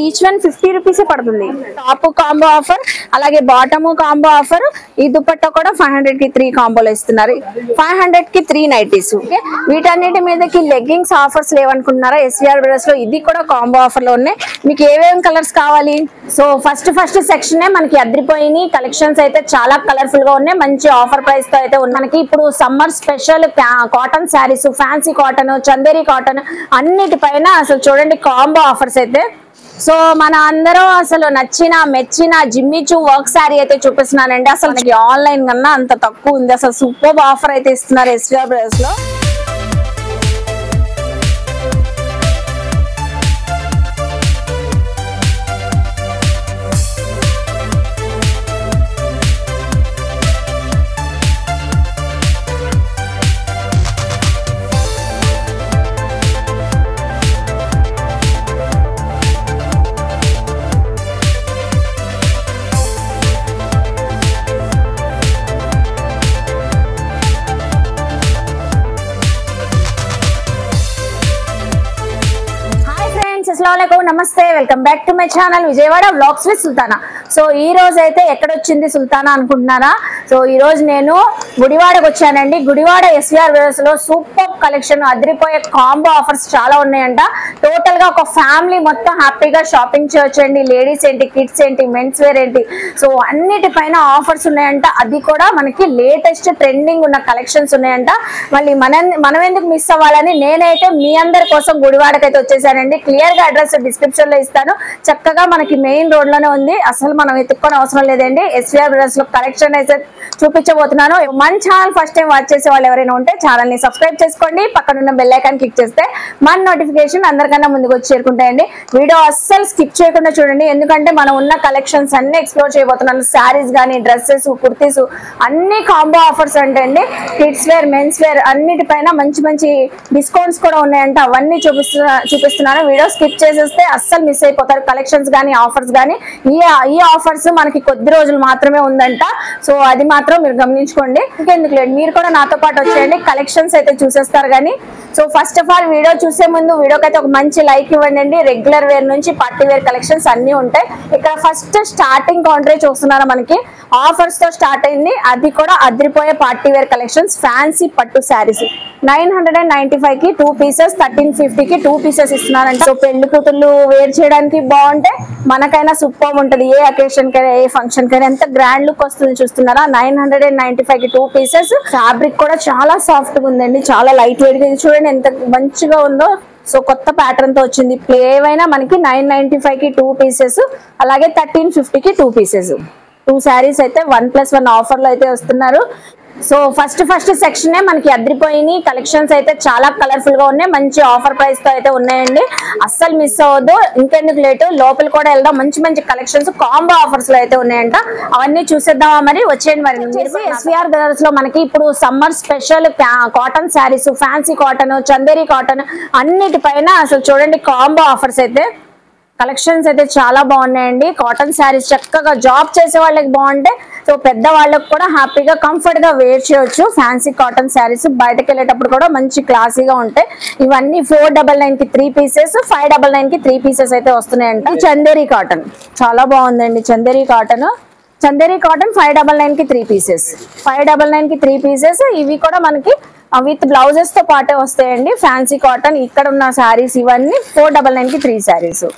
Each one 50 రూపీసే పడుతుంది. Top combo offer, అలాగే బాటమ్ కాంబో ఆఫర్. ఈ దుపట్టా కూడా 500 కి 3 కాంబోలు ఇస్తున్నారు. 500 కి 3 నైటీస్. వీటన్నిటి మీదకి లెగ్గింగ్స్ ఆఫర్స్ లేవనుకుంటున్నారా? ఎస్విఆర్ బ్రదర్స్ లో ఇది కూడా కాంబో ఆఫర్ లో ఉన్నాయి. మీకు ఏమేమి కలర్స్ కావాలి? సో ఫస్ట్ సెక్షన్ మనకి అద్రిపోయినాయి కలెక్షన్స్ అయితే చాలా కలర్ఫుల్ గా ఉన్నాయి. మంచి ఆఫర్ ప్రైస్ తో అయితే ఉన్నాయి. మనకి ఇప్పుడు summer special cotton saris, fancy cotton, Chanderi cotton అన్నిటిపైన అసలు చూడండి కాంబో ఆఫర్స్ అయితే. సో మన అందరం అసలు నచ్చిన మెచ్చిన జిమ్మిచూ వర్క్ శారీ అయితే చూపిస్తున్నానండి. అసలు ఆన్లైన్ కన్నా అంత తక్కువ ఉంది. అసలు సూపర్ ఆఫర్ అయితే ఇస్తున్నారు ఎస్విఆర్ బ్రదర్స్ లో. अस्सलामुअलैकुम नमस्ते welcome back to my channel Vijayawada vlogs with Sultana. So ఈ రోజు అయితే ఎక్కడ వచ్చింది సుల్తానా అనుకుంటున్నారా? సో ఈ రోజు నేను గుడివాడకు వచ్చానండి. గుడివాడ ఎస్విఆర్ బ్రదర్స్ లో సూపర్ కలెక్షన్, అదిరిపోయే కాంబో ఆఫర్స్ చాలా ఉన్నాయంట. టోటల్ గా ఒక ఫ్యామిలీ మొత్తం హ్యాపీగా షాపింగ్ చేయొచ్చండి. లేడీస్ ఏంటి, కిడ్స్ ఏంటి, మెన్స్ వేర్ ఏంటి, సో అన్నిటిపైన ఆఫర్స్ ఉన్నాయంట. అది కూడా మనకి లేటెస్ట్ ట్రెండింగ్ ఉన్న కలెక్షన్స్ ఉన్నాయంట. మళ్ళీ మనం ఎందుకు మిస్ అవ్వాలని నేనైతే మీ అందరి కోసం గుడివాడకి అయితే వచ్చేసానండి. క్లియర్ గా అడ్రస్ డిస్క్రిప్షన్ లో ఇస్తాను. చక్కగా మనకి మెయిన్ రోడ్ లోనే ఉంది. అసలు మనం ఎత్తుక్కొని అవసరం లేదండి. ఎస్విఆర్ బ్రదర్స్ లో కలెక్షన్ అయితే చూపించబోతున్నాను. మన ఛానల్ ఫస్ట్ టైం వాచ్ చేసే వాళ్ళు ఎవరైనా ఉంటే ఛానల్ ని సబ్స్క్రైబ్ చేసుకోండి. పక్కన ఉన్న బెల్ ఐకాన్ క్లిక్ చేస్తే మన నోటిఫికేషన్ అందరికన్నా ముందుకు వచ్చి చేరుకుంటాయండి. వీడియో అస్సలు స్కిప్ చేయకుండా చూడండి, ఎందుకంటే మనం ఉన్న కలెక్షన్స్ అన్ని ఎక్స్ప్లోర్ చేయబోతున్నాను. శారీస్ కానీ, డ్రెస్సెస్, కుర్తీస్ అన్ని కాంబో ఆఫర్స్ అంటే అండి. కిడ్స్ వేర్, మెన్స్ వేర్ అన్నిటిపైన మంచి మంచి డిస్కౌంట్స్ కూడా ఉన్నాయంట. అవన్నీ చూపిస్తున్నాను. వీడియో స్కిప్ చేసేస్తే అస్సలు మిస్ అయిపోతారు. కలెక్షన్స్ కానీ, ఆఫర్స్ కానీ. ఈ ఆఫర్స్ మనకి కొద్ది రోజులు మాత్రమే ఉందంట. సో అది మాత్రం మీరు గమనించుకోండి. ఇంకెందుకు లేదు, మీరు కూడా నాతో పాటు వచ్చేయండి. కలెక్షన్స్ అయితే చూసేస్తారు కానీ. So first of all video చూసే ముందు వీడియోకి అయితే ఒక మంచి లైక్ ఇవ్వండి. రెగ్యులర్ వేర్ నుంచి పార్టీ వేర్ కలెక్షన్స్ అన్ని ఉంటాయి. ఇక్కడ ఫస్ట్ స్టార్టింగ్ కౌంటరే చూస్తున్నారా, మనకి ఆఫర్స్ తో స్టార్ట్ అయింది. అది కూడా అదిరిపోయే పార్టీ వేర్ కలెక్షన్స్, ఫ్యాన్సీ పట్టు శారీస్ 995 కి 2 పీసెస్, 1350 కి 2 పీసెస్ ఇస్తున్నారంట. సో పెళ్లి కూతుర్లు వేర్ చేయడానికి బాగుంటాయి, మనకైనా సూపర్ ఉంటది. ఏ అకేషన్ కైనా, ఏ ఫంక్షన్ కైనా ఎంత గ్రాండ్ లుక్ వస్తుంది చూస్తున్నారా. 995 కి 2 పీసెస్. ఫ్యాబ్రిక్ కూడా చాలా సాఫ్ట్ గా ఉందండి, చాలా లైట్ వెయిట్ గా. చూడండి ఎంత మంచిగా ఉందో. సో కొత్త ప్యాటర్న్ తో వచ్చింది. ఏవైనా మనకి 995 కి 2 పీసెస్, అలాగే 1350 కి 2 పీసెస్. 2 శారీస్ అయితే 1+1 ఆఫర్ లో అయితే వస్తున్నారు. సో ఫస్ట్ సెక్షన్ మనకి అద్రిపోయినాయి కలెక్షన్స్ అయితే చాలా కలర్ఫుల్ గా ఉన్నాయి. మంచి ఆఫర్ ప్రైస్ తో అయితే ఉన్నాయండి. అస్సలు మిస్ అవ్వద్దు. ఇంకెందుకు లేటు, లోపల కూడా వెళ్దాం. మంచి మంచి కలెక్షన్స్ కాంబో ఆఫర్స్ లో అయితే ఉన్నాయంట. అవన్నీ చూసేద్దామా మరి? వచ్చేయండి. మరి ఎస్విఆర్ బ్రదర్స్ లో మనకి ఇప్పుడు summer special cotton saris, fancy cotton, Chanderi cotton అన్నిటిపైన అసలు చూడండి కాంబో ఆఫర్స్ అయితే. కలెక్షన్స్ అయితే చాలా బాగున్నాయండి. కాటన్ శారీస్ చక్కగా జాబ్ చేసే వాళ్ళకి బాగుంటాయి. సో పెద్ద వాళ్ళకి కూడా హ్యాపీగా కంఫర్ట్ గా వేర్ చేయొచ్చు. ఫ్యాన్సీ కాటన్ శారీస్ బయటకు వెళ్ళేటప్పుడు కూడా మంచి క్లాసీగా ఉంటాయి. ఇవన్నీ 499 కి 3 పీసెస్, 599 కి 3 పీసెస్ అయితే వస్తున్నాయంట. చందేరి కాటన్ చాలా బాగుందండి. చందేరి కాటన్ 599 కి 3 పీసెస్, 599 కి 3 పీసెస్. ఇవి కూడా మనకి విత్ బ్లౌజెస్ తో పాటే వస్తాయండి. ఫ్యాన్సీ కాటన్ ఇక్కడ ఉన్న శారీస్ ఇవన్నీ 499 కి 3 శారీస్.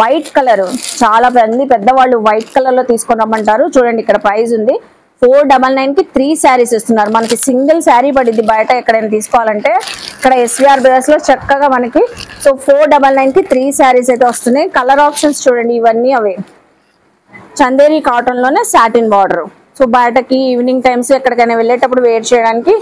వైట్ కలర్ చాలా మంది పెద్దవాళ్ళు వైట్ కలర్ లో తీసుకొని రమ్మంటారు. చూడండి ఇక్కడ ప్రైస్ ఉంది. 499 కి 3 శారీస్ ఇస్తున్నారు. మనకి సింగిల్ శారీ పడింది బయట ఎక్కడైనా తీసుకోవాలంటే. ఇక్కడ ఎస్విఆర్ బ్రదర్స్ లో చక్కగా మనకి సో 499 కి 3 శారీస్ అయితే వస్తున్నాయి. కలర్ ఆప్షన్స్ చూడండి, ఇవన్నీ అవే. చందేరి కాటన్ లోనే సాటిన్ బార్డర్. సో బయటకి ఈవినింగ్ టైమ్స్ ఎక్కడికైనా వెళ్ళేటప్పుడు వేర్ చేయడానికి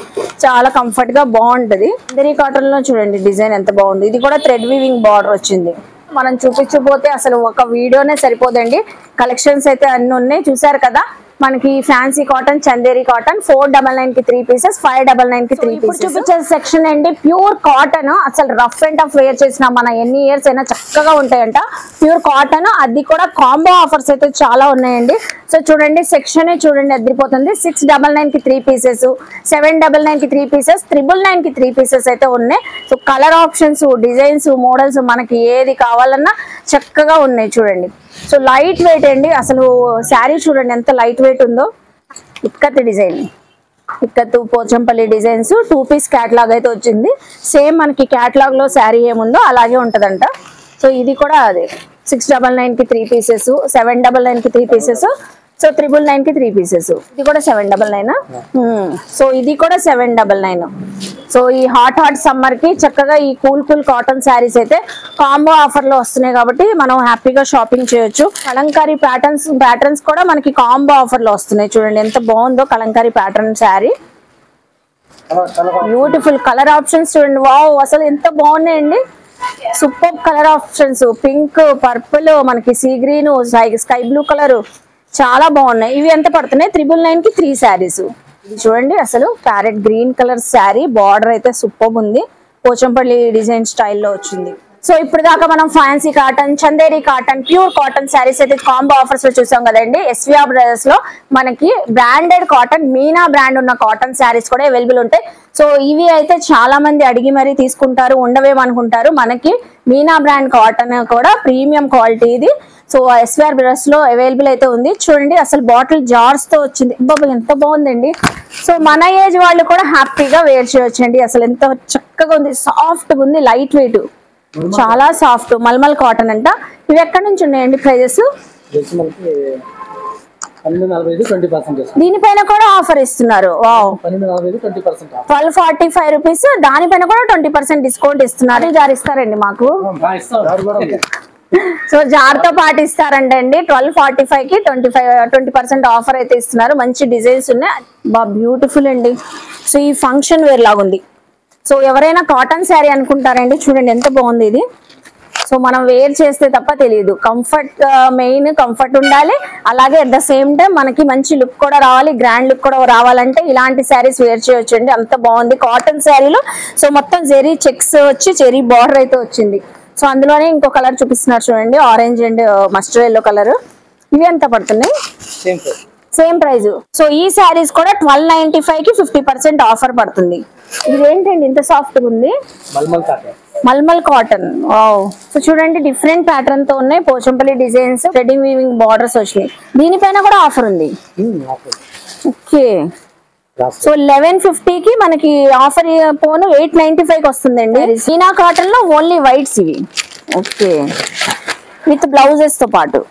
చాలా కంఫర్ట్ గా బాగుంటది. చందేరి కాటన్ లో చూడండి డిజైన్ ఎంత బాగుంది. ఇది కూడా థ్రెడ్ వీవింగ్ బార్డర్ వచ్చింది. మనం చూపించబోతే అసలు ఒక వీడియోనే సరిపోదండి. కలెక్షన్స్ అయితే అన్ని ఉన్నాయి, చూసారు కదా. మనకి ఫ్యాన్సీ కాటన్, చందేరి కాటన్ 499 కి 3 పీసెస్, 599 కి 3 పీసెస్. చూపించే సెక్షన్ అండి ప్యూర్ కాటన్. అసలు రఫ్ అండ్ టఫ్ వేర్ చేసిన మన ఎన్ని ఇయర్స్ అయినా చక్కగా ఉంటాయంట. ప్యూర్ కాటన్, అది కూడా కాంబో ఆఫర్స్ అయితే చాలా ఉన్నాయండి. సో చూడండి సెక్షన్ చూడండి అదిరిపోతుంది. 699 కి 3 పీసెస్, 799 కి 3 పీసెస్, 999 కి 3 పీసెస్ అయితే ఉన్నాయి. So colour options, designs, models మనకి ఏది కావాలన్నా చక్కగా ఉన్నాయి చూడండి. సో లైట్ వెయిట్ అండి. అసలు శారీ చూడండి ఎంత లైట్ వెయిట్ ఉందో. Ikkat design, ikkat Pochampally designs 2 piece catalogue అయితే వచ్చింది. సేమ్ మనకి క్యాటలాగ్ లో శారీ ఏముందో అలాగే ఉంటదంట. సో ఇది కూడా అదే 699 కి 3 పీసెస్, 799 కి 3 పీసెస్, సో 999 కి 3 పీసెస్. ఇది కూడా 799. సో ఇది కూడా 799. సో ఈ హాట్ సమ్మర్ కి చక్కగా ఈ కూల్ కాటన్ శారీస్ అయితే కాంబో ఆఫర్ లో వస్తున్నాయి కాబట్టి మనం హ్యాపీగా షాపింగ్ చేయొచ్చు. కలంకారీ ప్యాటర్న్స్ కూడా మనకి కాంబో ఆఫర్ లో వస్తున్నాయి. చూడండి ఎంత బాగుందో Kalamkari pattern sari. Beautiful colour options చూడండి. వావ్ అసలు ఎంత బాగున్నాయండి. Super colour options. Pink, purple, మనకి sea green, sky blue colour చాలా బాగున్నాయి. ఇవి ఎంత పడుతున్నాయి? 999 కి 3 శారీస్. ఇది చూడండి అసలు parrot green colour sari. Border అయితే సూపర్ ఉంది. పోచంపల్లి డిజైన్ స్టైల్లో వచ్చింది. సో ఇప్పుడు దాకా మనం fancy cotton, Chanderi cotton, pure cotton saris అయితే కాంబో ఆఫర్స్ లో చూసాం కదండి. ఎస్విఆర్ బ్రదర్స్ లో మనకి బ్రాండెడ్ కాటన్, మీనా బ్రాండ్ ఉన్న కాటన్ శారీస్ కూడా అవైలబుల్ ఉంటాయి. సో ఇవి అయితే చాలా మంది అడిగి మరీ తీసుకుంటారు, ఉండవేమనుకుంటారు. మనకి మీనా బ్రాండ్ కాటన్ కూడా ప్రీమియం క్వాలిటీ ఇది. సో ఎస్విఆర్ బ్రదర్స్ లో అవైలబుల్ అయితే ఉంది. చూడండి అసలు బాటిల్ జార్స్ తో వచ్చింది. బాబా ఎంత బాగుందండి. సో మన ఏజ్ వాళ్ళు కూడా హ్యాపీగా వేర్ చేయొచ్చండి. అసలు ఎంత చక్కగా ఉంది, సాఫ్ట్ గా ఉంది, లైట్ వెయిట్, చాలా సాఫ్ట్ మల్మల్ కాటన్ అంట. ఇవి ఎక్కడి నుంచి ఉన్నాయండి ప్రైజెస్? దీనిపైన కూడా ఆఫర్ ఇస్తున్నారు. 1245 రూపీస్. దానిపైన కూడా 20% డిస్కౌంట్ ఇస్తున్నారు. జార్ ఇస్తారండి మాకు. సో జార్ తో పాటు ఇస్తారంట అండి. 1245 కి 20% ఆఫర్ అయితే ఇస్తున్నారు. మంచి డిజైన్స్ ఉన్నాయి. బ్యూటిఫుల్ అండి. సో ఈ ఫంక్షన్ వేర్ లాగుంది. సో ఎవరైనా కాటన్ శారీ అనుకుంటారండి. చూడండి ఎంత బాగుంది ఇది. సో మనం వేర్ చేస్తే తప్ప తెలియదు. కంఫర్ట్ మెయిన్, కంఫర్ట్ ఉండాలి. అలాగే అట్ ద సేమ్ టైం మనకి మంచి లుక్ కూడా రావాలి, గ్రాండ్ లుక్ కూడా రావాలంటే ఇలాంటి శారీస్ వేర్ చేయొచ్చు అండి. అంత బాగుంది కాటన్ శారీలో. సో మొత్తం జెరీ చెక్స్ వచ్చి చెరీ బార్డర్ అయితే వచ్చింది. సో అందులోనే ఇంకో కలర్ చూపిస్తున్నారు చూడండి, orange and mustard yellow colour. ఇవి ఎంత పడుతున్నాయి? Same price. సో ఈ శారీస్ కూడా 1295 కి 50% ఆఫర్ పడుతుంది. ఇదేంటండి ఇంత సాఫ్ట్ గా ఉంది? మల్మల్ కాటన్. వావ్. సో చూడండి డిఫరెంట్ ప్యాటర్న్ తో ఉన్నాయి. Pochampally designs, threading weaving borders వచ్చినాయి. దీనిపైన కూడా ఆఫర్ ఉంది. ఓకే. సో 1150 కి మనకి ఆఫర్ పోను 895 కి వస్తుందండి. మీనా కాటన్ లో ఓన్లీ వైట్స్ ఇవి. ఓకే, విత్ బ్లౌజెస్ తో పాటు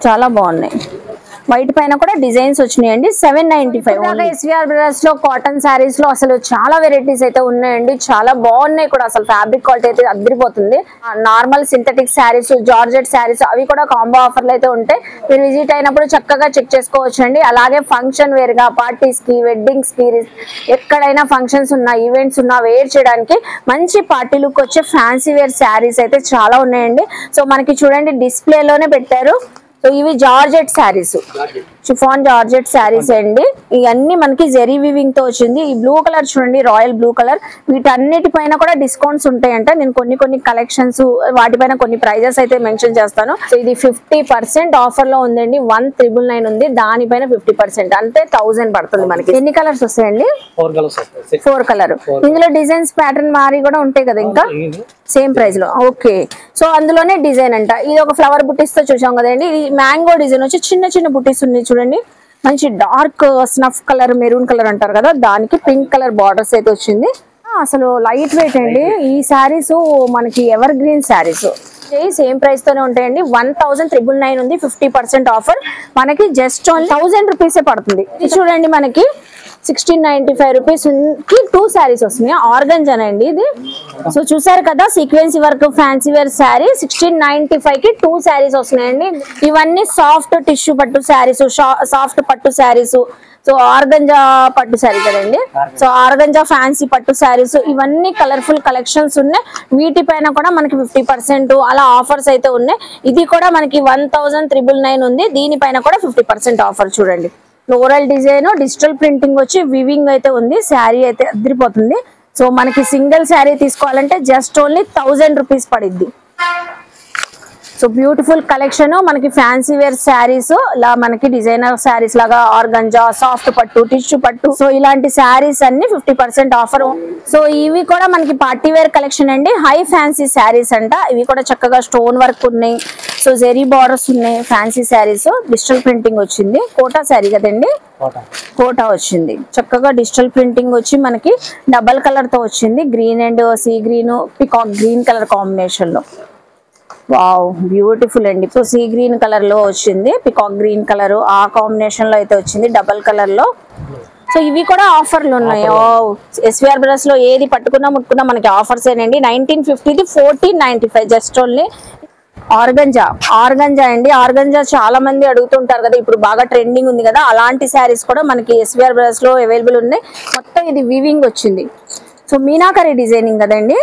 చాలా బాగున్నాయి. వైట్ పైన కూడా డిజైన్స్ వచ్చినాయండి. 795. ఎస్విఆర్ బ్రదర్స్ లో కాటన్ శారీస్ లో అసలు చాలా వెరైటీస్ అయితే ఉన్నాయండి. చాలా బాగున్నాయి కూడా. అసలు ఫ్యాబ్రిక్ క్వాలిటీ అయితే అదిరిపోతుంది. Normal synthetic saris, georgette saris అవి కూడా కాంబో ఆఫర్లు అయితే ఉంటాయి. మీరు విజిట్ అయినప్పుడు చక్కగా చెక్ చేసుకోవచ్చు అండి. అలాగే ఫంక్షన్ వేర్ గా, పార్టీస్ కి, వెడ్డింగ్స్ కి, ఎక్కడైనా ఫంక్షన్స్ ఉన్నా, ఈవెంట్స్ ఉన్నా వేర్ చేయడానికి మంచి పార్టీ లుక్ వచ్చే ఫ్యాన్సీ వేర్ శారీస్ అయితే చాలా ఉన్నాయండి. సో మనకి చూడండి డిస్ప్లేలోనే పెట్టారు. సో ఇవి georgette saris, chiffon georgette saris అండి. ఇవన్నీ మనకి జెరీ వీవింగ్ తో వచ్చింది. ఈ బ్లూ కలర్ చూడండి, రాయల్ బ్లూ కలర్. వీటన్నిటిపైన కూడా డిస్కౌంట్స్ ఉంటాయంట. నేను కొన్ని కలెక్షన్స్ వాటిపైన కొన్ని ప్రైజెస్ అయితే మెన్షన్ చేస్తాను. సో ఇది 50% ఆఫర్ లో ఉందండి. 1999 ఉంది, దానిపైన 50% అంటే 1000 పడుతుంది మనకి. ఎన్ని కలర్స్ వస్తాయండి? 4 కలర్. ఇందులో డిజైన్స్ ప్యాటర్న్ మారి కూడా ఉంటాయి కదా ఇంకా సేమ్ ప్రైస్ లో. ఓకే. సో అందులోనే డిజైన్ అంట. ఇది ఒక ఫ్లవర్ బుట్టీస్ తో చూసాం కదండి. ఇది మ్యాంగో డిజైన్ వచ్చి చిన్న చిన్న బుట్టీస్ ఉన్నాయి చూడండి. మంచి dark snuff colour, maroon colour అంటారు కదా, దానికి పింక్ కలర్ బార్డర్స్ అయితే వచ్చింది. అసలు లైట్ వెయిట్ అండి. ఈ శారీస్ మనకి ever green saris same price తోనే ఉంటాయండి. 1999 ఉంది, 50% ఆఫర్. మనకి జస్ట్ 1000 రూపీసే పడుతుంది. ఇది చూడండి మనకి 1695 రూపీస్ కి 2 శారీస్ వస్తున్నాయి. ఆర్గంజా అండి ఇది. సో చూసారు కదా సీక్వెన్సీ వర్క్ ఫ్యాన్సీ వేర్ శారీ 1695 కి 2 శారీస్ వస్తున్నాయండి. ఇవన్నీ సాఫ్ట్ టిష్యూ పట్టు శారీస్, సాఫ్ట్ పట్టు శారీస్. సో ఆర్గంజా పట్టు శారీ కదండి. సో ఆర్గంజా ఫ్యాన్సీ పట్టు శారీస్ ఇవన్నీ కలర్ఫుల్ కలెక్షన్స్ ఉన్నాయి. వీటిపైన కూడా మనకి 50% అలా ఆఫర్స్ అయితే ఉన్నాయి. ఇది కూడా మనకి 1999 ఉంది, దీనిపైన కూడా 50% ఆఫర్ చూడండి. ఫ్లోరల్ డిజైన్, డిజిటల్ ప్రింటింగ్ వచ్చి వివింగ్ అయితే ఉంది. శారీ అయితే అదిరిపోతుంది. సో మనకి సింగిల్ శారీ తీసుకోవాలంటే జస్ట్ ఓన్లీ 1000 రూపీస్ పడిద్ది. సో బ్యూటిఫుల్ కలెక్షన్, మనకి ఫ్యాన్సీ వేర్ శారీస్, ఇలా మనకి డిజైనర్ శారీస్ లాగా ఆర్గంజా, సాఫ్ట్ పట్టు, టిష్యూ పట్టు, సో ఇలాంటి శారీస్ అన్ని 50% ఆఫర్. సో ఇవి కూడా మనకి పార్టీ వేర్ కలెక్షన్ అండి. హై ఫ్యాన్సీ శారీస్ అంట. ఇవి కూడా చక్కగా స్టోన్ వర్క్ ఉన్నాయి. సో జెరీ బార్డర్స్ ఉన్నాయి. ఫ్యాన్సీ శారీస్, డిజిటల్ ప్రింటింగ్ వచ్చింది. కోటా శారీ కదండి, కోటా వచ్చింది. చక్కగా డిజిటల్ ప్రింటింగ్ వచ్చి మనకి డబల్ కలర్ తో వచ్చింది. Green and sea green, peacock green colour combination లో. వావ్, బ్యూటిఫుల్ అండి. సో సీ గ్రీన్ కలర్ లో వచ్చింది, పికాక్ గ్రీన్ కలర్ ఆ కాంబినేషన్ లో అయితే వచ్చింది, డబల్ కలర్ లో. సో ఇవి కూడా ఆఫర్లు ఉన్నాయి. ఎస్విఆర్ బ్రదర్స్ లో ఏది పట్టుకున్నా ముట్టుకున్నా మనకి ఆఫర్స్ ఏనండి. 1950ది 1495 జస్ట్ ఓన్లీ. ఆర్గంజా అండి. ఆర్గంజా చాలా మంది అడుగుతుంటారు కదా, ఇప్పుడు బాగా ట్రెండింగ్ ఉంది కదా, అలాంటి శారీస్ కూడా మనకి ఎస్విఆర్ బ్రదర్స్ లో అవైలబుల్ ఉన్నాయి. మొత్తం ఇది వీవింగ్ వచ్చింది. సో మీనాకరీ డిజైనింగ్ కదండి,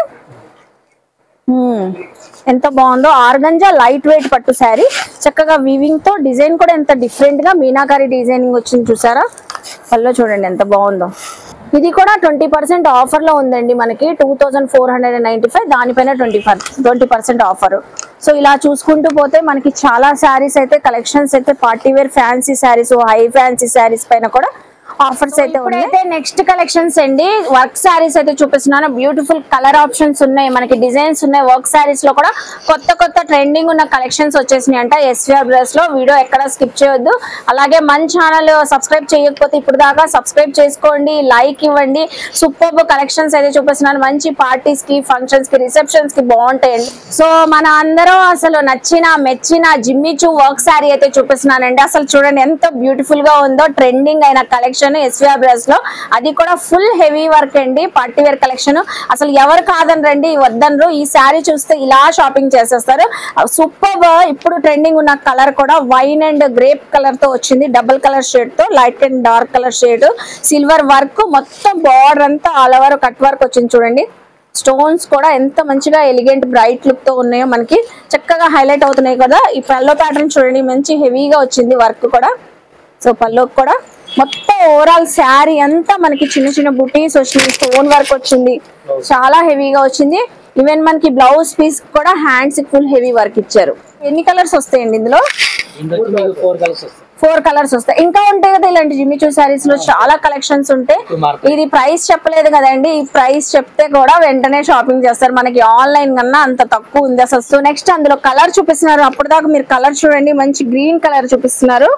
ఎంత బాగుందో. ఆర్గంజా లైట్ వెయిట్ పట్టు శారీ, చక్కగా వీవింగ్ తో డిజైన్ కూడా ఎంత డిఫరెంట్ గా మీనాకరీ డిజైనింగ్ వచ్చింది చూసారా. పళ్ళు చూడండి ఎంత బాగుందో. ఇది కూడా 20% ఆఫర్ లో ఉందండి మనకి. 2495, దానిపైన 20% ఆఫర్. సో ఇలా చూసుకుంటూ పోతే మనకి చాలా శారీస్ అయితే, కలెక్షన్స్ అయితే party wear fancy sarees, high fancy sarees పైన కూడా ఆఫర్స్ అయితే ఉన్నాయి. నెక్స్ట్ కలెక్షన్స్ అండి, వర్క్ శారీస్ అయితే చూపిస్తున్నాను. బ్యూటిఫుల్ కలర్ ఆప్షన్స్ ఉన్నాయి, మనకి డిజైన్స్ ఉన్నాయి. వర్క్ శారీస్ లో కూడా కొత్త ట్రెండింగ్ ఉన్న కలెక్షన్స్ వచ్చేసినాయి అంట ఎస్విఆర్ బ్రదర్స్ లో. వీడియో ఎక్కడ స్కిప్ చేయొద్దు. అలాగే మన ఛానల్ సబ్స్క్రైబ్ చేయకపోతే ఇప్పుడు దాకా సబ్స్క్రైబ్ చేసుకోండి, లైక్ ఇవ్వండి. సూపర్ కలెక్షన్స్ అయితే చూపిస్తున్నాను. మంచి పార్టీస్ కి, ఫంక్షన్స్ కి, రిసెప్షన్స్ కి బాగుంటాయండి. సో మన అందరం అసలు నచ్చిన మెచ్చిన జిమ్మిచూ వర్క్ శారీ అయితే చూపిస్తున్నానండి. అసలు చూడండి ఎంత బ్యూటిఫుల్ గా ఉందో. ట్రెండింగ్ అయిన కలెక్షన్ ఎస్విఆర్ బ్రదర్స్ లో, అది కూడా ఫుల్ హెవీ వర్క్ అండి. పార్టీ వేర్ కలెక్షన్ అసలు ఎవరు కాదనరండి, వద్దనరు. ఈ శారీ చూస్తే ఇలా షాపింగ్ చేసేస్తారు. సూపర్. ఇప్పుడు ట్రెండింగ్ ఉన్న కలర్ కూడా వైన్ అండ్ గ్రేప్ కలర్ తో వచ్చింది, డబుల్ కలర్ షేడ్ తో, light and dark colour shade, silver work, మొత్తం బార్డర్ అంతా ఆల్ ఓవర్ కట్ వర్క్ వచ్చింది చూడండి. స్టోన్స్ కూడా ఎంత మంచిగా ఎలిగెంట్ బ్రైట్ లుక్ తో ఉన్నాయో, మనకి చక్కగా హైలైట్ అవుతున్నాయి కదా. ఈ పల్లో ప్యాటర్న్ చూడండి, మంచి హెవీగా వచ్చింది వర్క్ కూడా. సో పల్లోకి కూడా మొత్తం ఓవరాల్ శారీ అంతా మనకి చిన్న చిన్న బుటీస్ వచ్చింది, స్టోన్ వర్క్ వచ్చింది, చాలా హెవీగా వచ్చింది. ఈవెన్ మనకి బ్లౌజ్ పీస్ కూడా హ్యాండ్స్ ఫుల్ హెవీ వర్క్ ఇచ్చారు. ఎన్ని కలర్స్ వస్తాయండి ఇందులో? 4 కలర్స్ వస్తాయి. ఇంకా ఉంటాయి కదా ఇలాంటి జిమ్మిచూ శారీస్ లో చాలా కలెక్షన్స్ ఉంటాయి. ఇది ప్రైస్ చెప్పలేదు కదండి, ఈ ప్రైస్ చెప్తే కూడా వెంటనే షాపింగ్ చేస్తారు. మనకి ఆన్లైన్ కన్నా అంత తక్కువ ఉంది అసలు. సో నెక్స్ట్ అందులో కలర్ చూపిస్తున్నారు. అప్పటిదాకా మీరు కలర్ చూడండి, మంచి గ్రీన్ కలర్ చూపిస్తున్నారు.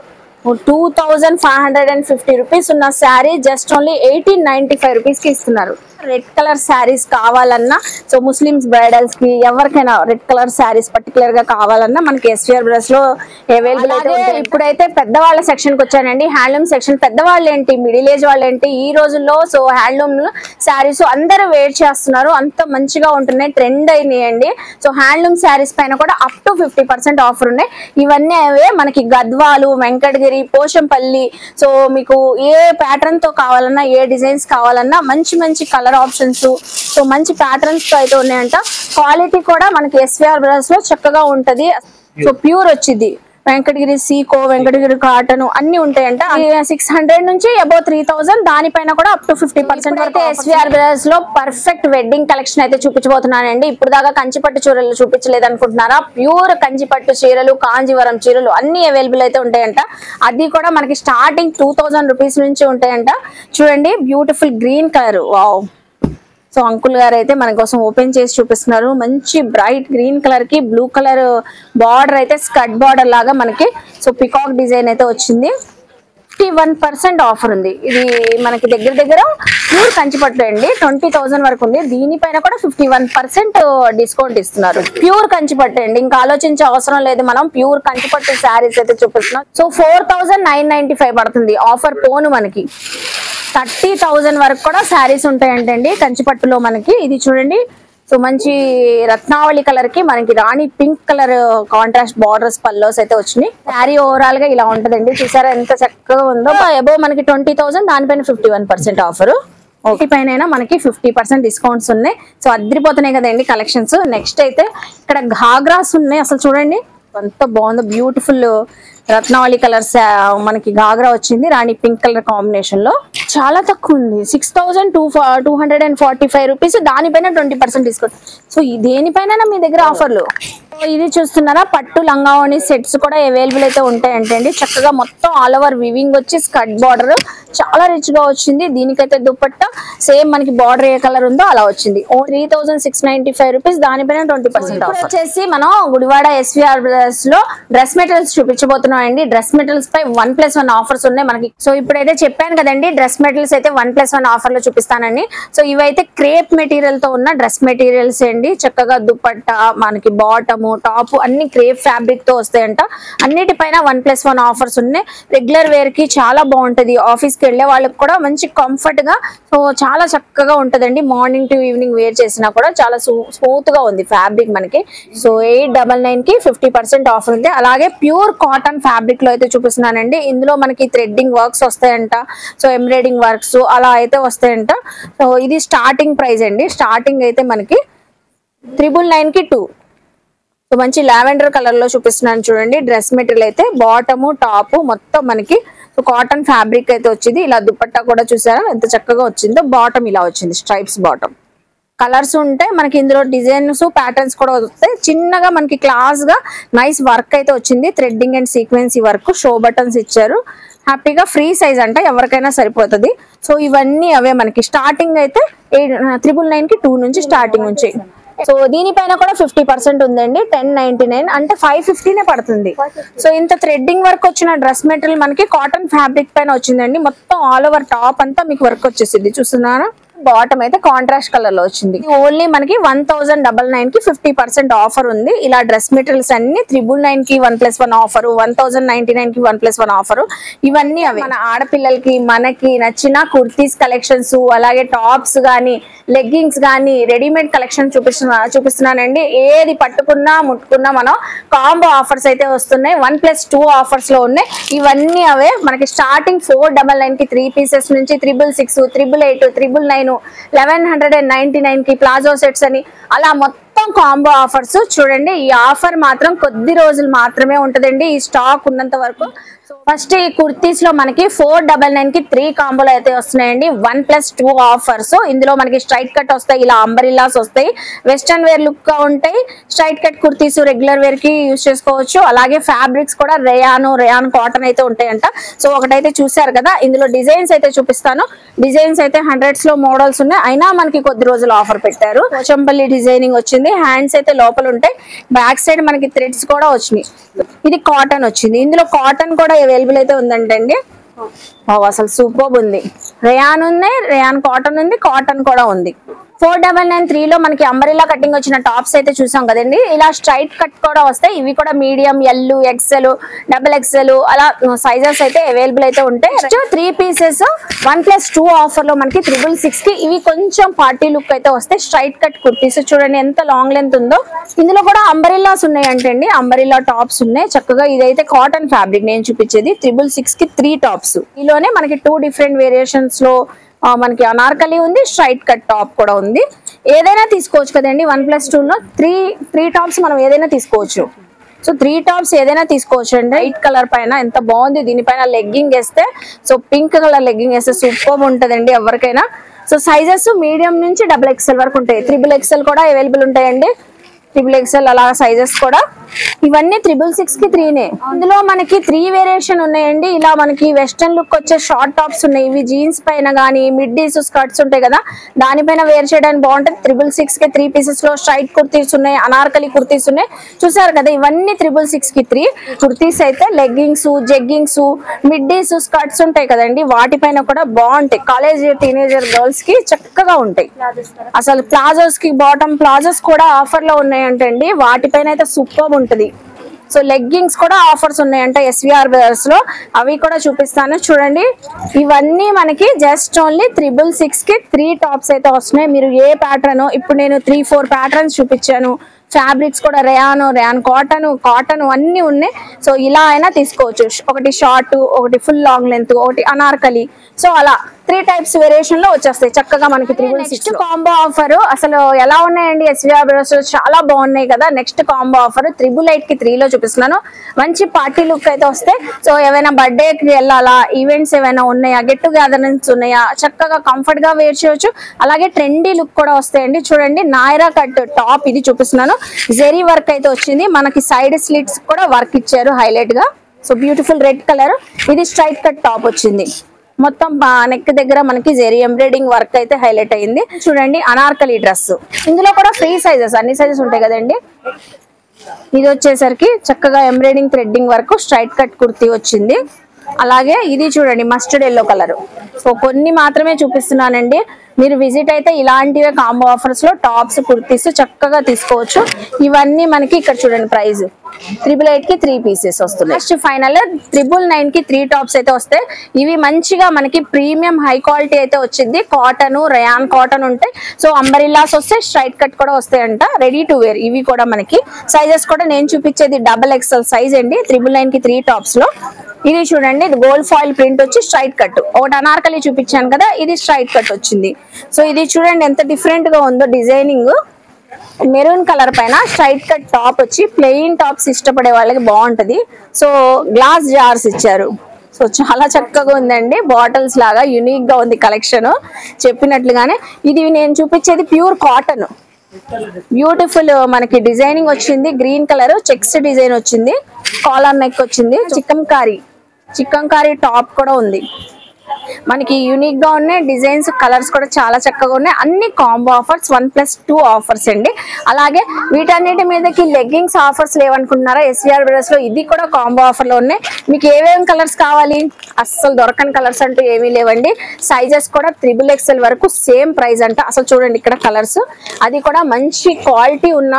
2550 రూపీస్ ఉన్న శారీ జస్ట్ ఓన్లీ 1895 రూపీస్ కి ఇస్తున్నారు. రెడ్ కలర్ శారీస్ కావాలన్నా, సో ముస్లిమ్స్ బ్రైడల్స్ కి ఎవరికైనా రెడ్ కలర్ శారీస్ పర్టికులర్ గా కావాలన్నా మనకి ఎస్విఆర్ బ్రదర్స్ లో అవైలబుల్ అయితే. ఇప్పుడైతే పెద్దవాళ్ళ సెక్షన్ కి వచ్చానండి, హ్యాండ్లూమ్ సెక్షన్. పెద్దవాళ్ళు ఏంటి, మిడిల్ ఏజ్ వాళ్ళు ఏంటి, ఈ రోజుల్లో సో హ్యాండ్లూమ్ శారీస్ అందరూ వేర్ చేస్తున్నారు, అంత మంచిగా ఉంటున్నాయి, ట్రెండ్ అయినాయండి. సో హ్యాండ్లూమ్ శారీస్ పైన కూడా అప్ టు 50% ఆఫర్ ఉన్నాయి. ఇవన్నీ అవే మనకి గద్వాలు, వెంకటగిరి, పోచంపల్లి. సో మీకు ఏ ప్యాటర్న్ తో కావాలన్నా, ఏ డిజైన్స్ కావాలన్నా మంచి మంచి కలర్ ఆప్షన్స్, సో మంచి ప్యాటర్న్స్ తో అయితే ఉన్నాయంట. క్వాలిటీ కూడా మనకి ఎస్విఆర్ బ్రదర్స్ లో చక్కగా ఉంటది. సో ప్యూర్ వచ్చింది. వెంకటగిరి సీకో, వెంకటగిరి కాటన్ అన్ని ఉంటాయంట. 600 నుంచి అబౌవ్ 3000, దానిపైన కూడా అప్ టు 50% వరకు. ఎస్విఆర్ బ్రదర్స్ లో పర్ఫెక్ట్ వెడ్డింగ్ కలెక్షన్ అయితే చూపించబోతున్నానండి. ఇప్పుడు దాకా కంచిపట్టు చీరలు చూపించలేదు అనుకుంటున్నారా? ప్యూర్ కంచిపట్టు చీరలు, కాంజీవరం చీరలు అన్ని అవైలబుల్ అయితే ఉంటాయంట. అది కూడా మనకి స్టార్టింగ్ 2000 రూపీస్ నుంచి ఉంటాయంట. చూడండి beautiful green colour, wow. So uncle గారు అయితే మన కోసం ఓపెన్ చేసి చూపిస్తున్నారు. మంచి బ్రైట్ గ్రీన్ కలర్ కి బ్లూ కలర్ బార్డర్ అయితే స్కర్ట్ బార్డర్ లాగా మనకి. సో పికాక్ డిజైన్ అయితే వచ్చింది. 51% ఆఫర్ ఉంది. ఇది మనకి దగ్గర ప్యూర్ కంచిపట్టు అండి. 20,000 వరకు ఉంది. దీనిపైన కూడా 51% డిస్కౌంట్ ఇస్తున్నారు. ప్యూర్ కంచిపట్టు అండి, ఇంకా ఆలోచించే అవసరం లేదు. మనం ప్యూర్ కంచిపట్టు శారీస్ అయితే చూపిస్తున్నాం. సో 4995 పడుతుంది ఆఫర్ పోను. మనకి 30,000 వరకు కూడా శారీస్ ఉంటాయంటండి కంచిపట్టులో మనకి. ఇది చూడండి, సో మంచి రత్నావళి కలర్ కి మనకి రాణి పింక్ కలర్ కాంట్రాస్ట్ బార్డర్స్ పల్లోస్ అయితే వచ్చినాయి. శారీ ఓవరాల్ గా ఇలా ఉంటదండి. చూసారా ఎంత చక్కగా ఉందో. అబోవ్ మనకి 20,000, దానిపైన 51% ఆఫర్. ఒకటి పైన మనకి 50% డిస్కౌంట్స్ ఉన్నాయి. సో అదిరిపోతున్నాయి కదండి కలెక్షన్స్. నెక్స్ట్ అయితే ఇక్కడ ఘాగ్రాస్ ఉన్నాయి. అసలు చూడండి అంత బాగుంది, బ్యూటిఫుల్ రత్నావళి కలర్స్ మనకి గాగ్రా వచ్చింది రాణి పింక్ కలర్ కాంబినేషన్ లో. చాలా తక్కువ ఉంది, 6245 రూపీస్. దానిపైన 20% డిస్కౌంట్. సో దేనిపైన మీ దగ్గర ఆఫర్లు. ఇది చూస్తున్నారా, పట్టు లంగావోని సెట్స్ కూడా అవైలబుల్ అయితే ఉంటాయంటండి. చక్కగా మొత్తం ఆల్ ఓవర్ వివింగ్ వచ్చి స్కర్ట్ బార్డర్ చాలా రిచ్ గా వచ్చింది. దీనికైతే దుపట్టా సేమ్ మనకి బార్డర్ ఏ కలర్ ఉందో అలా వచ్చింది. 3695 రూపీస్. దానిపైన 20% ఆఫర్. వచ్చేసి మనం గుడివాడ ఎస్విఆర్ లో డ్రెస్ మెటీరియల్స్ చూపించబోతున్నాం అండి. డ్రెస్ మెటీరియల్స్ పై 1+1 ఆఫర్స్ ఉన్నాయి మనకి. సో ఇప్పుడైతే చెప్పాను కదండి, డ్రెస్ మెటీరియల్స్ అయితే 1+1 ఆఫర్ లో చూపిస్తానండి. సో ఇవైతే క్రేప్ మెటీరియల్ తో ఉన్న డ్రెస్ మెటీరియల్స్ అండి. చక్కగా దుపట్టా మనకి బాటమ్ టాప్ అన్ని క్రేప్ ఫ్యాబ్రిక్ తో వస్తాయంట. అన్నిటిపైన 1+1 ఆఫర్స్ ఉన్నాయి. రెగ్యులర్ వేర్ కి చాలా బాగుంటది, ఆఫీస్ కి వెళ్లే వాళ్ళకి కూడా మంచి కంఫర్ట్ గా సో చాలా చక్కగా ఉంటదండి. మార్నింగ్ టు ఈవినింగ్ వేర్ చేసినా కూడా చాలా స్మూత్ గా ఉంది ఫ్యాబ్రిక్ మనకి. సో 899 కి 50% ఆఫర్ ఉంది. అలాగే ప్యూర్ కాటన్ ఫ్యాబ్రిక్ లో అయితే చూపిస్తున్నానండి. ఇందులో మనకి థ్రెడ్డింగ్ వర్క్స్ వస్తాయంట, సో ఎంబ్రాయిడింగ్ వర్క్స్ అలా అయితే వస్తాయంట. సో ఇది స్టార్టింగ్ ప్రైస్ అండి. స్టార్టింగ్ అయితే మనకి 999 కి 2. సో మంచి లావెండర్ కలర్ లో చూపిస్తున్నాను చూడండి. డ్రెస్ మెటీరియల్ అయితే బాటమ్ టాప్ మొత్తం మనకి కాటన్ ఫ్యాబ్రిక్ అయితే వచ్చింది. ఇలా దుపట్టా కూడా చూసారా ఎంత చక్కగా వచ్చిందో. బాటమ్ ఇలా వచ్చింది, స్ట్రైప్స్ బాటమ్. కలర్స్ ఉంటాయి మనకి ఇందులో, డిజైన్స్ ప్యాటర్న్స్ కూడా వస్తాయి. చిన్నగా మనకి క్లాస్ గా నైస్ వర్క్ అయితే వచ్చింది. Threading and sequence work, show buttons ఇచ్చారు. హ్యాపీగా ఫ్రీ సైజ్ అంట, ఎవరికైనా సరిపోతుంది. సో ఇవన్నీ అవే మనకి. స్టార్టింగ్ అయితే 999 కి 2 నుంచి స్టార్టింగ్ నుంచి. సో దీనిపైన కూడా 50% ఉందండి. 1099 అంటే 550 పడుతుంది. సో ఇంత థ్రెడ్డింగ్ వర్క్ వచ్చిన డ్రెస్ మెటీరియల్ మనకి కాటన్ ఫ్యాబ్రిక్ పైన వచ్చిందండి. మొత్తం ఆల్ ఓవర్ టాప్ అంతా మీకు వర్క్ వచ్చేసింది చూస్తున్నారా. బాటమ్ అయితే కాంట్రాస్ట్ కలర్ లో వచ్చింది. ఓన్లీ మనకి 1099 కి 50% ఆఫర్ ఉంది. ఇలా డ్రెస్ మెటీరియల్స్ అన్ని 999 కి 1+1 ఆఫర్, 1099 కి 1+1 ఆఫర్. ఇవన్నీ అవి మన ఆడపిల్లలకి మనకి నచ్చిన కుర్తీస్ కలెక్షన్స్, అలాగే టాప్స్ గానీ లెగ్గింగ్స్ గానీ రెడీమేడ్ కలెక్షన్ చూపిస్తున్నానండి. ఏది పట్టుకున్నా ముట్టుకున్నా మనం కాంబో ఆఫర్స్ అయితే వస్తున్నాయి. 1+2 ఆఫర్స్ లో ఉన్నాయి. ఇవన్నీ అవే మనకి. స్టార్టింగ్ 499 కి 3 పీసెస్ నుంచి 666, 888, 999, 1199 కి ప్లాజో సెట్స్ అని అలా మొత్తం కాంబో ఆఫర్స్. చూడండి ఈ ఆఫర్ మాత్రం కొద్ది రోజులు మాత్రమే ఉంటదండి, ఈ స్టాక్ ఉన్నంత వరకు. ఫస్ట్ ఈ కుర్తీస్ లో మనకి 499 కి 3 కాంబోలు అయితే వస్తున్నాయండి. 1+2 ఆఫర్స్. ఇందులో మనకి స్ట్రైట్ కట్ వస్తాయి, ఇలా అంబరిల్లాస్ వస్తాయి. వెస్టర్న్ వేర్ లుక్ గా ఉంటాయి. Straight cut kurtis regular wear కి యూజ్ చేసుకోవచ్చు. అలాగే ఫ్యాబ్రిక్స్ కూడా రేయాన్ కాటన్ అయితే ఉంటాయంట. సో ఒకటైతే చూసారు కదా. ఇందులో డిజైన్స్ అయితే చూపిస్తాను. డిజైన్స్ అయితే హండ్రెడ్స్ లో మోడల్స్ ఉన్నాయి. అయినా మనకి కొద్ది రోజులు ఆఫర్ పెట్టారు. పోచంపల్లి డిజైనింగ్ వచ్చింది. హ్యాండ్స్ అయితే లోపల ఉంటాయి. బ్యాక్ సైడ్ మనకి థ్రెడ్స్ కూడా వచ్చినాయి. ఇది కాటన్ వచ్చింది. ఇందులో కాటన్ కూడా అవైలబుల్ అయితే ఉందంటండి. అసలు సూపర్ ఉంది. రేయాన్ ఉన్నాయి, రేయాన్ కాటన్ ఉంది, కాటన్ కూడా ఉంది. 4993 లో మనకి అంబరిల్లా కటింగ్ వచ్చిన టాప్స్ అయితే చూసాం కదండి. ఇలా స్ట్రైట్ కట్ కూడా వస్తాయి. ఇవి కూడా మీడియం, ఎల్, ఎక్సెల్, XXL అలా సైజెస్ అయితే అవైలబుల్ అయితే ఉంటాయి. 3 పీసెస్ 1+2 ఆఫర్ లో మనకి 666 కి. ఇవి కొంచెం పార్టీ లుక్ అయితే వస్తాయి. స్ట్రైట్ కట్ కుర్తీస్ చూడండి ఎంత లాంగ్ లెంత్ ఉందో. ఇందులో కూడా అంబరిల్లాస్ ఉన్నాయి అంటండి. అంబరిల్లా టాప్స్ ఉన్నాయి చక్కగా. ఇదైతే కాటన్ ఫ్యాబ్రిక్ నేను చూపించేది. 666 కి 3 టాప్స్. ఇలోనే మనకి 2 డిఫరెంట్ వేరియేషన్స్ లో మనకి అనార్కలి ఉంది, స్ట్రైట్ కట్ టాప్ కూడా ఉంది. ఏదైనా తీసుకోవచ్చు కదండి. 1+2 లో 3 టాప్స్ మనం ఏదైనా తీసుకోవచ్చు. సో 3 టాప్స్ ఏదైనా తీసుకోవచ్చు అండి. వైట్ కలర్ పైన ఎంత బాగుంది. దీనిపైన లెగ్గింగ్ వేస్తే, సో పింక్ కలర్ లెగ్గింగ్ వేస్తే సూపర్ ఉంటదండి ఎవరికైనా. సో సైజెస్ మీడియం నుంచి XXL వరకు ఉంటాయి. XXL కూడా అవైలబుల్ ఉంటాయండి. XXL అలా సైజెస్ కూడా. ఇవన్నీ 666 కి 3నే. ఇందులో మనకి 3 వేరియేషన్ ఉన్నాయండి. ఇలా మనకి వెస్టర్న్ లుక్ వచ్చే షార్ట్ టాప్స్ ఉన్నాయి. ఇవి జీన్స్ పైన గానీ మిడ్డీస్ స్కర్ట్స్ ఉంటాయి కదా, దానిపైన వేర్ చేయడానికి బాగుంటుంది. 666 కి 3 పీసెస్ లో స్ట్రైట్ కుర్తీస్ ఉన్నాయి, అనార్కలి కుర్తీస్ ఉన్నాయి. చూసారు కదా, ఇవన్నీ 666 కి 3 కుర్తీస్ అయితే లెగ్గింగ్స్, జెగ్గింగ్స్, మిడ్డీస్ స్కర్ట్స్ ఉంటాయి కదండి, వాటిపైన కూడా బాగుంటాయి. కాలేజ్ టీనేజర్ గర్ల్స్ కి చక్కగా ఉంటాయి. అసలు ప్లాజోస్ కి బాటమ్ ప్లాజోస్ కూడా ఆఫర్ లో ఉన్నాయంటండి. వాటిపైన అయితే సూపర్ ఉంటది. సో లెగ్గింగ్స్ కూడా ఆఫర్స్ ఉన్నాయంట ఎస్విఆర్ బ్రదర్స్ లో. అవి కూడా చూపిస్తాను చూడండి. ఇవన్నీ మనకి జస్ట్ ఓన్లీ 666 కి 3 టాప్స్ అయితే వస్తున్నాయి. మీరు ఏ ప్యాటర్న్, ఇప్పుడు నేను 3-4 ప్యాటర్న్స్ చూపించాను. ఫ్యాబ్రిక్స్ కూడా రేయాన్ కాటన్ అన్ని ఉన్నాయి. సో ఇలా అయినా తీసుకోవచ్చు. ఒకటి షార్ట్, ఒకటి ఫుల్ లాంగ్ లెంత్, ఒకటి అనార్కలి. సో అలా 3 టైప్స్ వేరియేషన్ లో వచ్చేస్తాయి చక్కగా మనకి 316 కాంబో ఆఫర్. అసలు ఎలా ఉన్నాయండి SVR బ్రదర్స్, చాలా బాగున్నాయి కదా. నెక్స్ట్ కాంబో ఆఫర్ 888 కి 3 లో చూపిస్తున్నాను. మంచి పార్టీ లుక్ అయితే వస్తాయి. సో ఏమైనా బర్త్డే కి వెళ్ళాలా, ఈవెంట్స్ ఏమైనా ఉన్నాయా, గెట్ టుగెదర్స్ ఉన్నాయా, చక్కగా కంఫర్ట్ గా వేర్ చేయొచ్చు. అలాగే ట్రెండీ లుక్ కూడా వస్తాయండి. చూడండి నాయరా కట్ టాప్ ఇది చూపిస్తున్నాను. జెరీ వర్క్ అయితే వచ్చింది. మనకి సైడ్ స్లిట్స్ కూడా వర్క్ ఇచ్చారు హైలైట్ గా. So beautiful red colour. ఇది స్ట్రైట్ కట్ టాప్ వచ్చింది. మొత్తం నెక్ దగ్గర మనకి జెరీ ఎంబ్రాయిడింగ్ వర్క్ అయితే హైలైట్ అయింది. చూడండి అనార్కలి డ్రెస్. ఇందులో కూడా ఫ్రీ సైజెస్, అన్ని సైజెస్ ఉంటాయి కదండి. ఇది వచ్చేసరికి చక్కగా embroidering threading work, straight cut kurti వచ్చింది. అలాగే ఇది చూడండి మస్టర్డ్ ఎల్లో కలర్. సో కొన్ని మాత్రమే చూపిస్తున్నానండి. మీరు విజిట్ అయితే ఇలాంటివే కాంబో ఆఫర్స్ లో టాప్స్, కుర్తీస్ చక్కగా తీసుకోవచ్చు. ఇవన్నీ మనకి ఇక్కడ చూడండి ప్రైస్ 888 కి 3 పీసెస్ వస్తున్నాయి. నెక్స్ట్ ఫైనల్ 999 కి 3 టాప్స్ అయితే వస్తాయి. ఇవి మంచిగా మనకి ప్రీమియం హై క్వాలిటీ అయితే వచ్చింది. కాటన్, రేయాన్ కాటన్ ఉంటాయి. సో అంబరిల్లాస్ వస్తాయి, స్ట్రైట్ కట్ కూడా వస్తాయంట. Ready to wear. ఇవి కూడా మనకి సైజెస్ కూడా నేను చూపించేది XXL సైజ్ అండి 999 కి 3 టాప్స్ లో. ఇది చూడండి, ఇది గోల్డ్ ఫాయిల్ ప్రింట్ వచ్చి స్ట్రైట్ కట్. ఒకటి అనార్కలి చూపించాను కదా, ఇది స్ట్రైట్ కట్ వచ్చింది. సో ఇది చూడండి ఎంత డిఫరెంట్ గా ఉందో డిజైనింగ్. మెరూన్ కలర్ పైన స్ట్రైట్ కట్ టాప్ వచ్చి, ప్లెయిన్ టాప్స్ ఇష్టపడే వాళ్ళకి బాగుంటది. సో గ్లాస్ జార్స్ ఇచ్చారు. సో చాలా చక్కగా ఉందండి. బాటిల్స్ లాగా యూనిక్ గా ఉంది కలెక్షన్. చెప్పినట్లుగానే ఇది నేను చూపించేది ప్యూర్ కాటన్. బ్యూటిఫుల్ మనకి డిజైనింగ్ వచ్చింది. గ్రీన్ కలర్ చెక్స్ డిజైన్ వచ్చింది. కాలర్ నెక్ వచ్చింది. చికెన్ కారీ టాప్ కూడా ఉంది. మనకి యూనిక్ గా ఉన్నాయి డిజైన్స్, కలర్స్ కూడా చాలా చక్కగా ఉన్నాయి. అన్ని కాంబో ఆఫర్స్ 1+2 ఆఫర్స్ అండి. అలాగే వీటన్నిటి మీదకి లెగ్గింగ్స్ ఆఫర్స్ లేవనుకుంటున్నారా SVR బ్రదర్స్ లో, ఇది కూడా కాంబో ఆఫర్ లో ఉన్నాయి. మీకు ఏమేమి కలర్స్ కావాలి, అస్సలు దొరకని కలర్స్ అంటూ ఏమీ లేవండి. సైజెస్ కూడా XXL వరకు సేమ్ ప్రైస్ అంట. అసలు చూడండి ఇక్కడ కలర్స్, అది కూడా మంచి క్వాలిటీ ఉన్న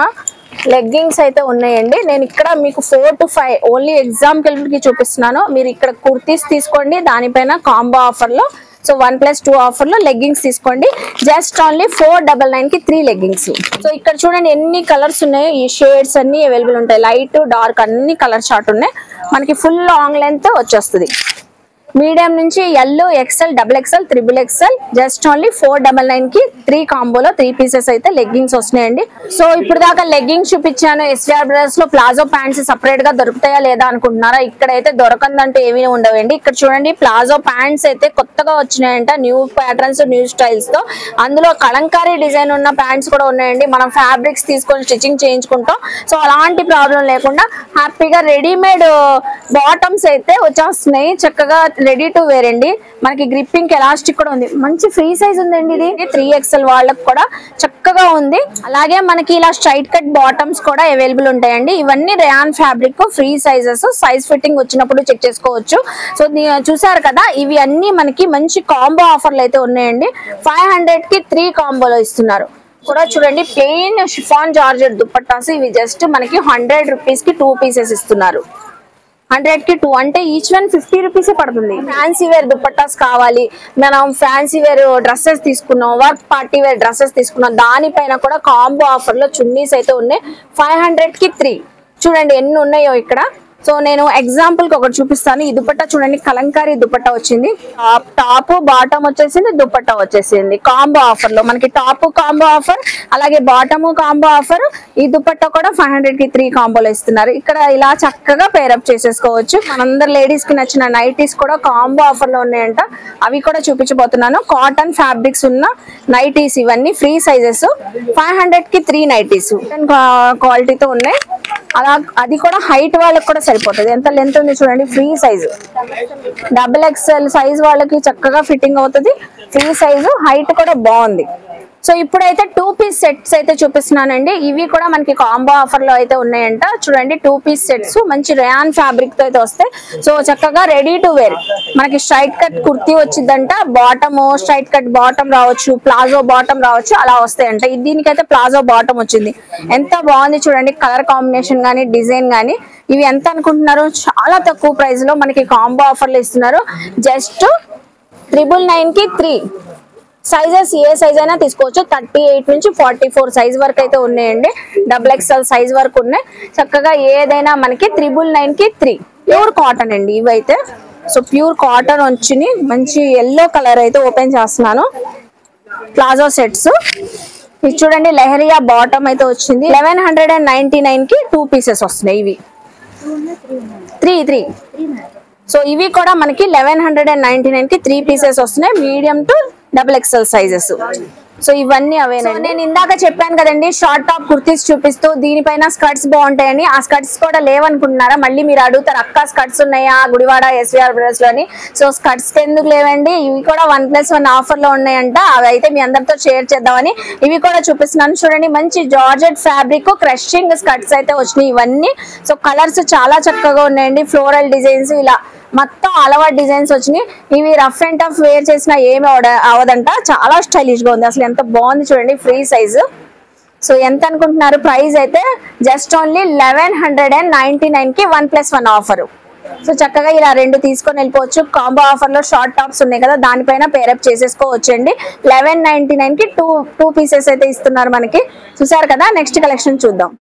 లెగ్గింగ్స్ అయితే ఉన్నాయండి. నేను ఇక్కడ మీకు 4 to 5 ఓన్లీ ఎగ్జాంపుల్ కి చూపిస్తున్నాను. మీరు ఇక్కడ కుర్తీస్ తీసుకోండి, దానిపైన కాంబో ఆఫర్ లో. సో 1+2 ఆఫర్ లో లెగ్గింగ్స్ తీసుకోండి. జస్ట్ ఓన్లీ 499 కి 3 లెగ్గింగ్స్. సో ఇక్కడ చూడండి ఎన్ని కలర్స్ ఉన్నాయో. ఈ షేడ్స్ అన్ని అవైలబుల్ ఉంటాయి. లైట్, డార్క్ అన్ని కలర్ చార్ట్ ఉన్నాయి. మనకి ఫుల్ లాంగ్ లెంత్ వచ్చేస్తుంది. మీడియం నుంచి L, XL, XXL, XXL. Just only 499 కి 3 కాంబోలో 3 పీసెస్ అయితే లెగ్గింగ్స్ వస్తున్నాయండి. సో ఇప్పుడు దాకా లెగ్గింగ్స్ చూపించాను. SVR బ్రదర్స్ లో ప్లాజో ప్యాంట్స్ సపరేట్ గా దొరుకుతాయా లేదా అనుకుంటున్నారా? ఇక్కడైతే దొరకందంటూ ఏమీ ఉండవండి. ఇక్కడ చూడండి ప్లాజో ప్యాంట్స్ అయితే కొత్తగా వచ్చినాయంట. న్యూ ప్యాటర్న్స్, న్యూ స్టైల్స్ తో. అందులో కలంకారీ డిజైన్ ఉన్న ప్యాంట్స్ కూడా ఉన్నాయండి. మనం ఫ్యాబ్రిక్స్ తీసుకొని స్టిచ్చింగ్ చేయించుకుంటాం. సో అలాంటి ప్రాబ్లం లేకుండా హ్యాపీగా రెడీమేడ్ బాటమ్స్ అయితే వచ్చేస్తున్నాయి. చక్కగా రెడీ టు వేర్ అండి. మనకి గ్రిప్పింగ్ ఎలాస్టిక్ కూడా ఉంది. మంచి ఫ్రీ సైజ్ ఉందండి. ఇది 3XL వాళ్ళకి కూడా చక్కగా ఉంది. అలాగే మనకి ఇలా స్ట్రైట్ కట్ బాటమ్స్ కూడా అవైలబుల్ ఉంటాయండి. ఇవన్నీ rayon fabric, free sizes. Size fitting వచ్చినప్పుడు చెక్ చేసుకోవచ్చు. సో చూసారు కదా, ఇవి అన్ని మనకి మంచి కాంబో ఆఫర్లు అయితే ఉన్నాయండి. 500 కి 3 కాంబోలో ఇస్తున్నారు. కూడా చూడండి ప్లెయిన్ షిఫాన్ జార్జెట్ దుపట్టాస్. ఇవి జస్ట్ మనకి 100 రూపీస్ కి 2 పీసెస్ ఇస్తున్నారు. 100 కి 2 అంటే ఈచ్ వన్ 50 రూపీసే పడుతుంది. ఫ్యాన్సీ వేర్ దుపట్టాస్ కావాలి, మనం ఫ్యాన్సీ వేర్ డ్రెస్సెస్ తీసుకున్నాం, వర్క్ పార్టీ వేర్ డ్రెస్సెస్ తీసుకున్నాం, దానిపైన కూడా కాంబో ఆఫర్ లో చున్నీస్ అయితే ఉన్నాయి. 500 కి 3. చూడండి ఎన్ని ఉన్నాయో ఇక్కడ. సో నేను ఎగ్జాంపుల్ కి ఒకటి చూపిస్తాను. ఈ దుపట్టా చూడండి, కలంకారీ దుపట్టా వచ్చింది. టాప్ బాటమ్ వచ్చేసింది, దుపట్టా వచ్చేసింది. కాంబో ఆఫర్ లో మనకి టాప్ కాంబో ఆఫర్, అలాగే బాటమ్ కాంబో ఆఫర్. ఈ దుపట్టా కూడా 500 కి 3 కాంబోలో ఇస్తున్నారు. ఇక్కడ ఇలా చక్కగా పేరప్ చేసేసుకోవచ్చు. మనందరు లేడీస్ కి నచ్చిన నైటీస్ కూడా కాంబో ఆఫర్ లో ఉన్నాయంట. అవి కూడా చూపించబోతున్నాను. కాటన్ ఫ్యాబ్రిక్స్ ఉన్న నైటీస్, ఇవన్నీ ఫ్రీ సైజెస్. 500 కి 3 నైటీస్ క్వాలిటీతో ఉన్నాయి. అలా అది కూడా హైట్ వాళ్ళకి కూడా సరిపోతుంది. ఎంత లెంత్ ఉంది చూడండి. ఫ్రీ సైజు XXL సైజ్ వాళ్ళకి చక్కగా ఫిట్టింగ్ అవుతుంది. ఫ్రీ సైజు, హైట్ కూడా బాగుంది. సో ఇప్పుడైతే 2 పీస్ సెట్స్ అయితే చూపిస్తున్నానండి. ఇవి కూడా మనకి కాంబో ఆఫర్ లో అయితే ఉన్నాయంట. చూడండి 2 పీస్ సెట్స్ మంచి రేయాన్ ఫ్యాబ్రిక్ తో అయితే వస్తాయి. సో చక్కగా రెడీ టు వేర్. మనకి స్ట్రైట్ కట్ కుర్తీ వచ్చిందంట. బాటమ్ స్ట్రైట్ కట్ బాటమ్ రావచ్చు, ప్లాజో బాటమ్ రావచ్చు, అలా వస్తాయంట. దీనికైతే ప్లాజో బాటమ్ వచ్చింది. ఎంత బాగుంది చూడండి, కలర్ కాంబినేషన్ గానీ, డిజైన్ గానీ. ఇవి ఎంత అనుకుంటున్నారు? చాలా తక్కువ ప్రైస్ లో మనకి కాంబో ఆఫర్ లో ఇస్తున్నారు. జస్ట్ 999 కి 3. సైజెస్ ఏ సైజ్ అయినా తీసుకోవచ్చు. 38 నుంచి 44 సైజ్ వరకు అయితే ఉన్నాయండి. XXL సైజ్ వరకు ఉన్నాయి. చక్కగా ఏదైనా మనకి 999 కి 3. ప్యూర్ కాటన్ అండి ఇవైతే. సో ప్యూర్ కాటన్ వచ్చింది. మంచి ఎల్లో కలర్ అయితే ఓపెన్ చేస్తున్నాను. ప్లాజో సెట్స్ ఇది చూడండి. లెహరియా బాటమ్ అయితే వచ్చింది. 1199 కి 2 పీసెస్ వస్తున్నాయి. ఇవి 3. సో ఇవి కూడా మనకి 1199 కి 3 పీసెస్ వస్తున్నాయి. Medium to XXL sizes. So ఇవన్నీ అవేనండి. నేను ఇందాక చెప్పాను కదండి షార్ట్ టాప్ కుర్తీస్ చూపిస్తూ దీనిపైన స్కర్ట్స్ బాగుంటాయని. ఆ స్కర్ట్స్ కూడా లేవనుకుంటున్నారా? మళ్ళీ మీరు అడుగుతారు అక్క స్కర్ట్స్ ఉన్నాయా గుడివాడ SVR బ్రదర్స్ లోని. సో స్కర్ట్స్ ఎందుకు లేవండి, ఇవి కూడా 1+1 ఆఫర్ లో ఉన్నాయంట. అవి అయితే మీ అందరితో షేర్ చేద్దామని ఇవి కూడా చూపిస్తున్నాను. చూడండి మంచి జార్జెట్ ఫ్యాబ్రిక్ క్రషింగ్ స్కర్ట్స్ అయితే వచ్చినాయి ఇవన్నీ. సో కలర్స్ చాలా చక్కగా ఉన్నాయండి. ఫ్లోరల్ డిజైన్స్ ఇలా మొత్తం అలవాటు డిజైన్స్ వచ్చినాయి. ఇవి రఫ్ అండ్ టఫ్ వేర్ చేసినా ఏమి అవదంట. చాలా స్టైలిష్ గా ఉంది. అసలు ఎంత బాగుంది చూడండి. Free size. సో ఎంత అనుకుంటున్నారు? ప్రైస్ అయితే జస్ట్ ఓన్లీ 1199 కి 1+1 ఆఫర్. సో చక్కగా ఇలా 2 తీసుకొని వెళ్ళిపోవచ్చు. కాంబో ఆఫర్ లో షార్ట్ టాప్స్ ఉన్నాయి కదా దానిపైన పేరప్ చేసేసుకోవచ్చు అండి. 1199 కి 2 పీసెస్ అయితే ఇస్తున్నారు మనకి. చూసారు కదా. నెక్స్ట్ కలెక్షన్ చూద్దాం.